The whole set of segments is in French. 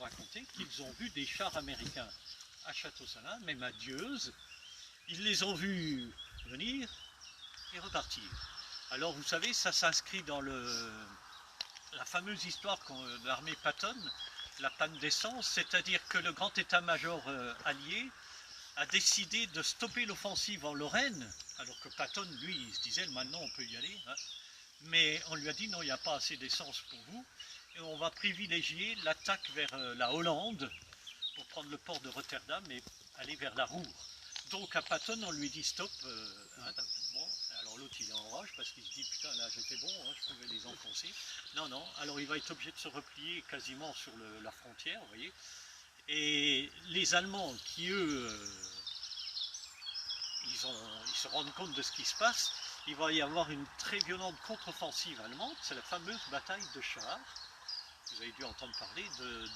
raconté qu'ils ont vu des chars américains à Château-Salins, même à Dieuze. Ils les ont vus venir et repartir. Alors vous savez, ça s'inscrit dans la fameuse histoire de l'armée Patton, la panne d'essence, c'est-à-dire que le grand état-major allié a décidé de stopper l'offensive en Lorraine, alors que Patton, lui, il se disait maintenant on peut y aller, hein. Mais on lui a dit non, il n'y a pas assez d'essence pour vous, et on va privilégier l'attaque vers la Hollande pour prendre le port de Rotterdam et aller vers la Roure. Donc à Patton, on lui dit stop. Bon, alors l'autre il est en rage parce qu'il se dit putain là j'étais bon, hein, je pouvais les enfoncer. Non, non, alors il va être obligé de se replier quasiment sur la frontière, vous voyez. Et les Allemands qui eux, ils se rendent compte de ce qui se passe, il va y avoir une très violente contre-offensive allemande, c'est la fameuse bataille de Chars. Vous avez dû entendre parler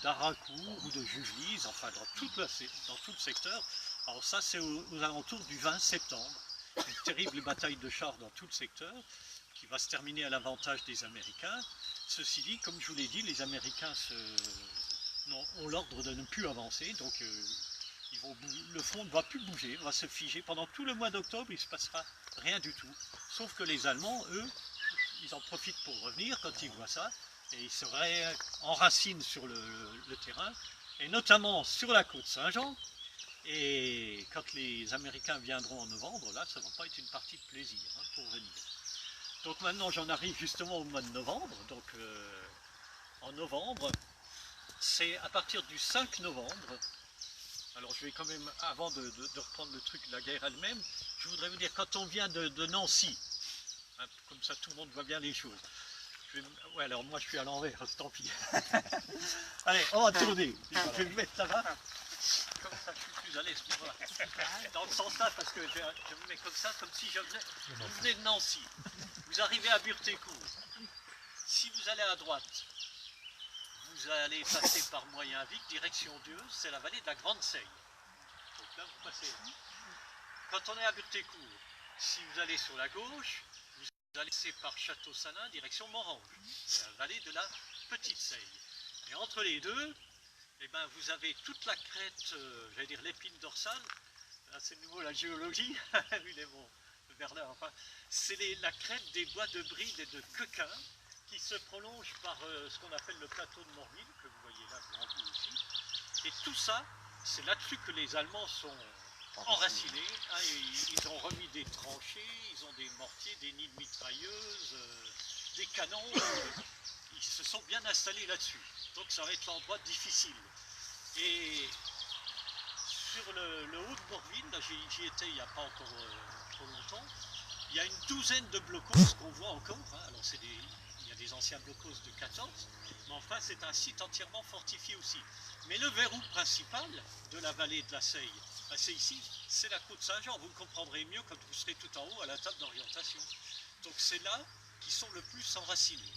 d'Aracourt ou de Juvelise, enfin dans tout le secteur. Alors ça c'est aux alentours du 20 septembre. Une terrible bataille de chars dans tout le secteur qui va se terminer à l'avantage des Américains. Ceci dit, comme je vous l'ai dit, les Américains ont l'ordre de ne plus avancer, donc le front ne va plus bouger, va se figer. Pendant tout le mois d'octobre, il ne se passera rien du tout. Sauf que les Allemands, eux, ils en profitent pour revenir quand ils voient ça, et ils se enracinent sur le terrain, et notamment sur la côte Saint-Jean. Et quand les Américains viendront en novembre, là, ça ne va pas être une partie de plaisir hein, pour venir. Donc maintenant, j'en arrive justement au mois de novembre. Donc en novembre, c'est à partir du 5 novembre. Alors je vais quand même, avant de reprendre le truc de la guerre elle-même, je voudrais vous dire, quand on vient de Nancy, hein, comme ça tout le monde voit bien les choses. Ouais, alors moi je suis à l'envers, tant pis. Allez, on va tourner. Je vais me mettre là-bas. Comme ça, je suis plus à l'aise. Voilà. Dans le sens-là, parce que je me mets comme ça, comme si vous venez de Nancy. Vous arrivez à Burtécourt. Si vous allez à droite, vous allez passer par Moyenvic, direction Dieuze, c'est la vallée de la Grande Seille. Donc là, vous passez. Quand on est à Burtécourt, si vous allez sur la gauche, vous allez passer par Château-Salins, direction Morange. C'est la vallée de la Petite Seille. Et entre les deux, eh ben, vous avez toute la crête, j'allais dire l'épine dorsale, là c'est de nouveau la géologie, Bernard, enfin, c'est la crête des bois de Bride et de Quequin qui se prolonge par ce qu'on appelle le plateau de Morville, que vous voyez là devant vous aussi. Et tout ça, c'est là-dessus que les Allemands sont enracinés, hein, ils ont remis des tranchées, ils ont des mortiers, des nids de mitrailleuses, des canons, ils se sont bien installés là-dessus. Donc ça va être l'endroit difficile. Et sur le haut de Morville, là j'y étais il n'y a pas encore trop longtemps, il y a une douzaine de blocos qu'on voit encore. Hein. Alors il y a des anciens blocos de 14, mais enfin c'est un site entièrement fortifié aussi. Mais le verrou principal de la vallée de la Seille, ben, c'est ici, c'est la côte Saint-Jean. Vous le comprendrez mieux quand vous serez tout en haut à la table d'orientation. Donc c'est là qu'ils sont le plus enracinés.